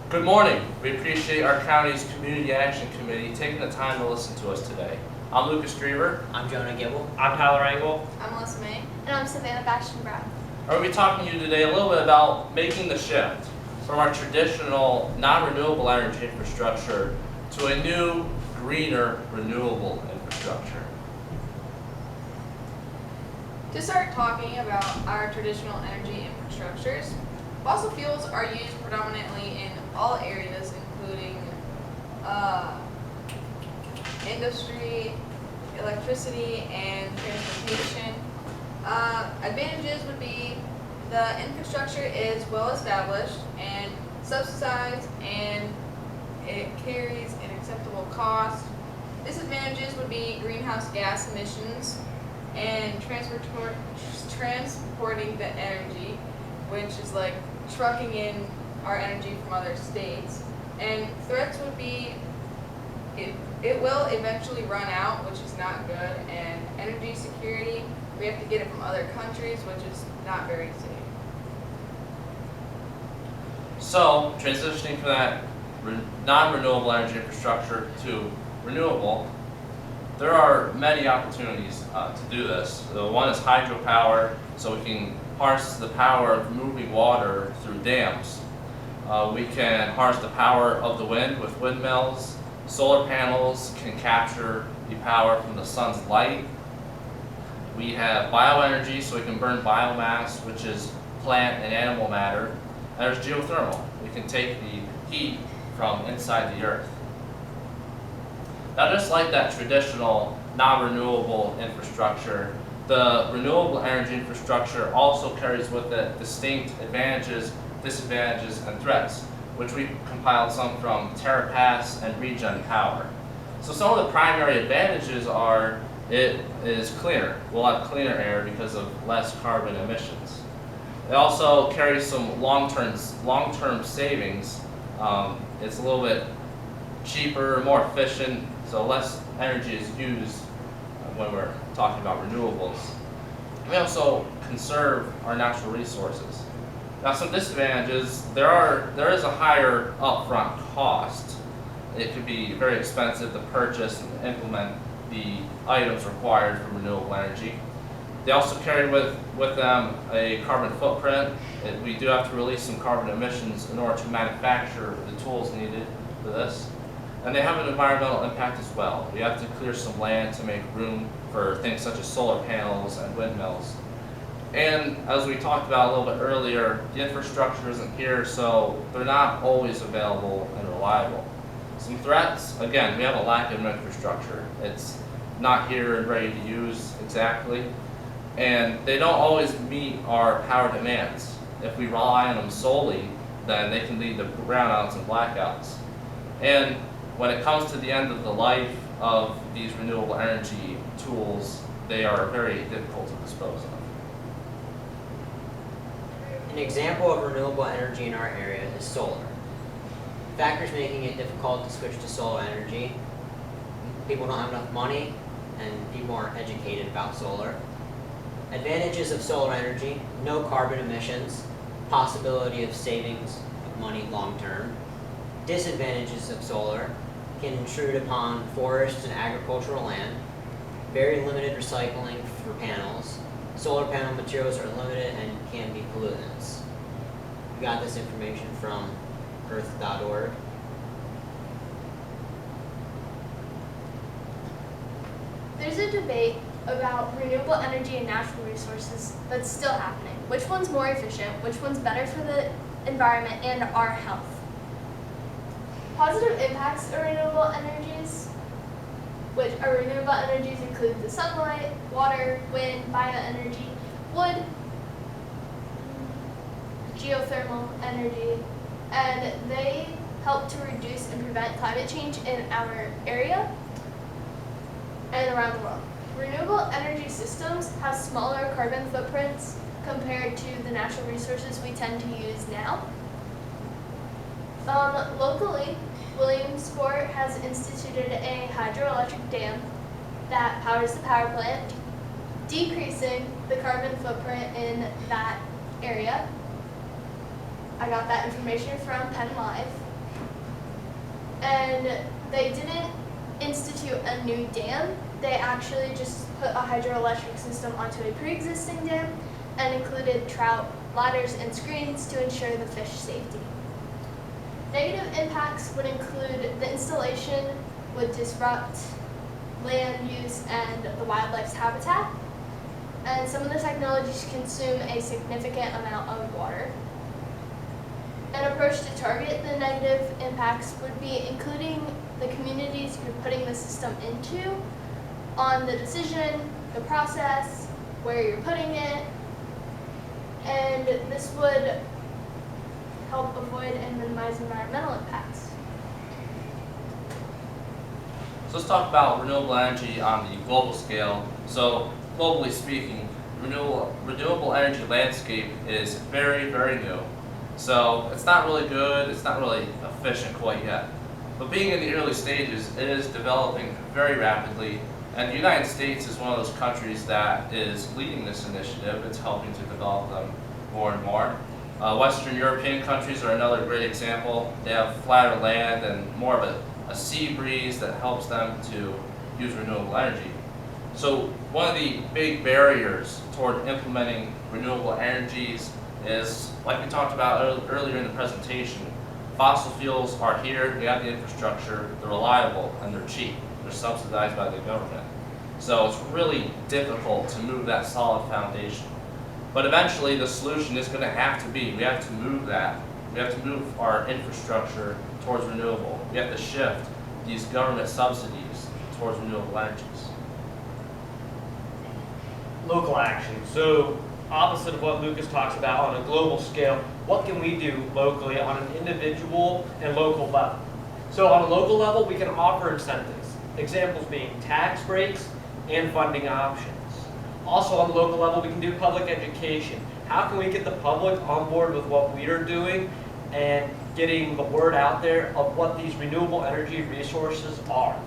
Good morning. We appreciate our county's Community Action Committee taking the time to listen to us today. I'm Lucas Drever. I'm Jonah Gibble. I'm Tyler Engel. I'm Melissa May. And I'm Savannah Bastion-Brown. I'm going to be talking to you today a little bit about making the shift from our traditional non-renewable energy infrastructure to a new, greener, renewable infrastructure. To start talking about our traditional energy infrastructures, fossil fuels are used predominantly in all areas, including industry, electricity, and transportation. Advantages would be the infrastructure is well established and subsidized, and it carries an acceptable cost. Disadvantages would be greenhouse gas emissions and transporting the energy, which is like trucking in our energy from other states. And threats would be it will eventually run out, which is not good, and energy security, we have to get it from other countries, which is not very safe. So, transitioning from that non-renewable energy infrastructure to renewable, there are many opportunities to do this. The one is hydropower, so we can harness the power of moving water through dams. We can harness the power of the wind with windmills. Solar panels can capture the power from the sun's light. We have bioenergy, so we can burn biomass, which is plant and animal matter. And there's geothermal. We can take the heat from inside the earth. Now, just like that traditional non-renewable infrastructure, the renewable energy infrastructure also carries with it distinct advantages, disadvantages, and threats, which we compiled some from TerraPass and Regen Power. So some of the primary advantages are it is cleaner. We'll have cleaner air because of less carbon emissions. It also carries some long-term savings. It's a little bit cheaper, more efficient, so less energy is used when we're talking about renewables. We also conserve our natural resources. Now, some disadvantages, there is a higher upfront cost. It could be very expensive to purchase and implement the items required for renewable energy. They also carry with them a carbon footprint. We do have to release some carbon emissions in order to manufacture the tools needed for this. And they have an environmental impact as well. We have to clear some land to make room for things such as solar panels and windmills. And as we talked about a little bit earlier, the infrastructure isn't here, so they're not always available and reliable. Some threats, again, we have a lack of infrastructure. It's not here and ready to use exactly. And they don't always meet our power demands. If we rely on them solely, then they can lead to brownouts and blackouts. And when it comes to the end of the life of these renewable energy tools, they are very difficult to dispose of. An example of renewable energy in our area is solar. Factors making it difficult to switch to solar energy: people don't have enough money, and people aren't educated about solar. Advantages of solar energy: no carbon emissions, possibility of savings of money long term. Disadvantages of solar: can intrude upon forests and agricultural land, very limited recycling for panels, solar panel materials are limited and can be pollutants. We got this information from earth.org. There's a debate about renewable energy and natural resources that's still happening. Which one's more efficient? Which one's better for the environment and our health? Positive impacts of renewable energies, which are renewable energies include the sunlight, water, wind, bioenergy, wood, geothermal energy, and they help to reduce and prevent climate change in our area and around the world. Renewable energy systems have smaller carbon footprints compared to the natural resources we tend to use now. Locally, Williamsport has instituted a hydroelectric dam that powers the power plant, decreasing the carbon footprint in that area. I got that information from Penn Live. And they didn't institute a new dam. They actually just put a hydroelectric system onto a pre-existing dam and included trout ladders and screens to ensure the fish safety. Negative impacts would include the installation would disrupt land use and the wildlife's habitat, and some of the technologies consume a significant amount of water. An approach to target the negative impacts would be including the communities you're putting the system into on the decision, the process, where you're putting it, and this would help avoid and minimize environmental impacts. So let's talk about renewable energy on the global scale. So globally speaking, renewable energy landscape is very, very new. So it's not really good, it's not really efficient quite yet. But being in the early stages, it is developing very rapidly, and the United States is one of those countries that is leading this initiative. It's helping to develop them more and more. Western European countries are another great example. They have flatter land and more of a sea breeze that helps them to use renewable energy. So one of the big barriers toward implementing renewable energies is, like we talked about earlier in the presentation, fossil fuels are here, we have the infrastructure, they're reliable, and they're cheap. They're subsidized by the government. So it's really difficult to move that solid foundation. But eventually the solution is going to have to be, we have to move that. We have to move our infrastructure towards renewable. We have to shift these government subsidies towards renewable energies. Local action. So opposite of what Lucas talks about on a global scale, what can we do locally on an individual and local level? So on a local level, we can offer incentives. Examples being tax breaks and funding options. Also on the local level, we can do public education. How can we get the public on board with what we are doing and getting the word out there of what these renewable energy resources are?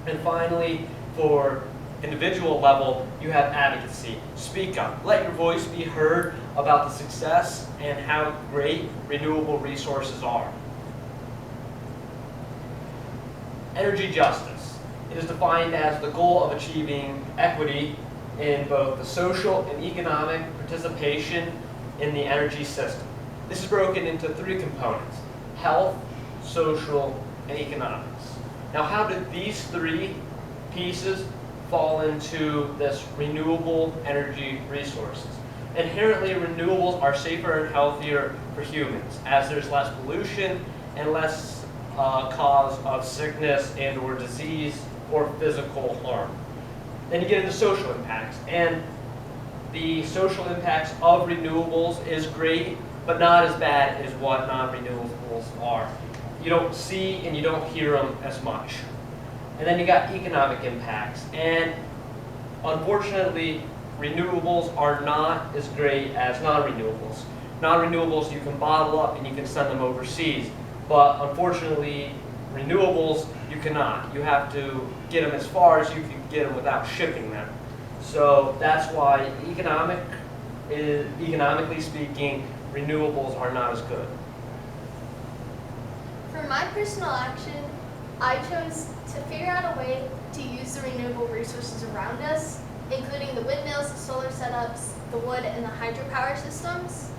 And finally, for individual level, you have advocacy. Speak up. Let your voice be heard about the success and how great renewable resources are. Energy justice. It is defined as the goal of achieving equity in both the social and economic participation in the energy system. This is broken into three components: health, social, and economics. Now, how did these three pieces fall into this renewable energy resources? Inherently, renewables are safer and healthier for humans, as there's less pollution and less cause of sickness and or disease or physical harm. Then you get into social impacts, and the social impacts of renewables is great, but not as bad as what non-renewables are. You don't see and you don't hear them as much. And then you got economic impacts, and unfortunately, renewables are not as great as non-renewables. Non-renewables you can bottle up and you can send them overseas, but unfortunately, renewables you cannot. You have to get them as far as you can get them without shipping them. So that's why economically speaking, renewables are not as good. For my personal action, I chose to figure out a way to use the renewable resources around us, including the windmills, the solar setups, the wood, and the hydropower systems.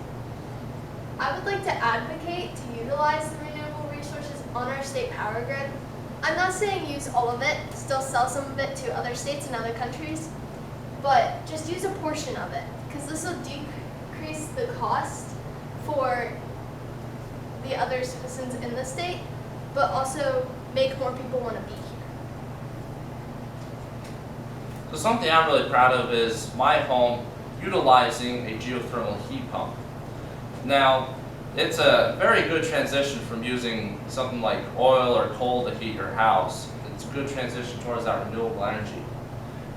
I would like to advocate to utilize the renewable resources on our state power grid. I'm not saying use all of it, still sell some of it to other states and other countries, but just use a portion of it, because this will decrease the cost for the other citizens in the state, but also make more people want to be here. So something I'm really proud of is my home utilizing a geothermal heat pump. Now, it's a very good transition from using something like oil or coal to heat your house. It's a good transition towards that renewable energy.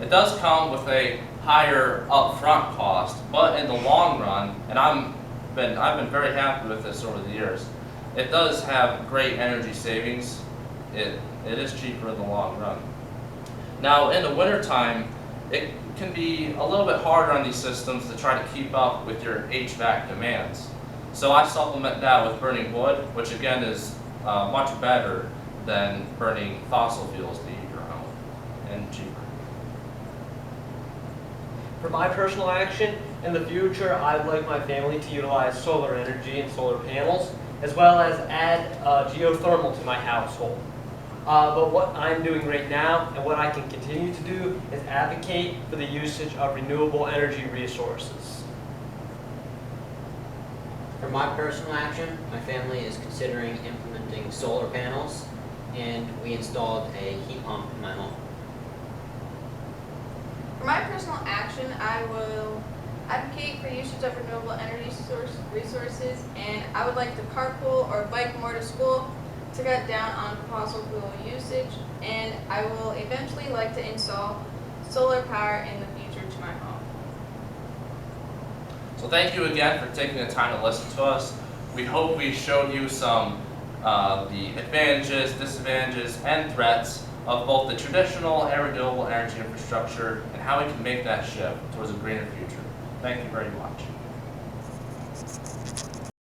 It does come with a higher upfront cost, but in the long run, and I've been very happy with this over the years, it does have great energy savings. It is cheaper in the long run. Now, in the wintertime, it can be a little bit harder on these systems to try to keep up with your HVAC demands. So I supplement that with burning wood, which again is much better than burning fossil fuels to heat your home, and cheaper. For my personal action, in the future, I'd like my family to utilize solar energy and solar panels, as well as add geothermal to my household. But what I'm doing right now, and what I can continue to do, is advocate for the usage of renewable energy resources. For my personal action, my family is considering implementing solar panels, and we installed a heat pump in my home. For my personal action, I will advocate for usage of renewable energy resources, and I would like to carpool or bike more to school to cut down on fossil fuel usage, and I will eventually like to install solar power in the future to my home. So thank you again for taking the time to listen to us. We hope we showed you some the advantages, disadvantages, and threats of both the traditional and renewable energy infrastructure and how we can make that shift towards a greener future. Thank you very much.